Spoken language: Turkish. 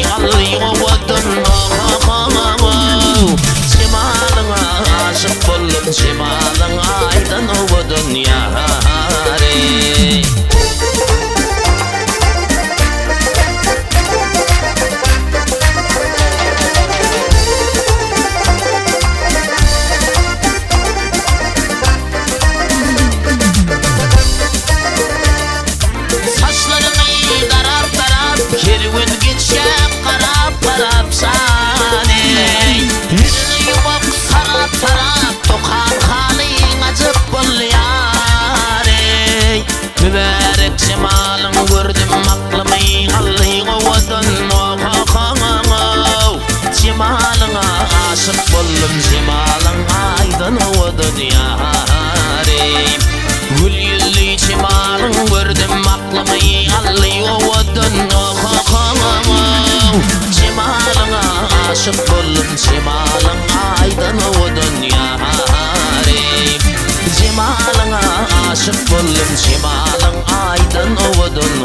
alıyor odun. Cemalına aşık boldum, cemalın aydın odun yâre. Kervan geçer karap karap sani. Elini yumup sarap sarap tokan halin acıp bol yâre. Mübarek cemalın gördüm aklımı alıyor odun. Cemalına aşık boldum, cemalın aydın odun yâre. Gül yüzlü cemalın gördüm aklımı alıyor odun. Cemalına aşık boldum, cemalın aydın odun yâre. Cemalına aşık boldum, cemalın aydın odun.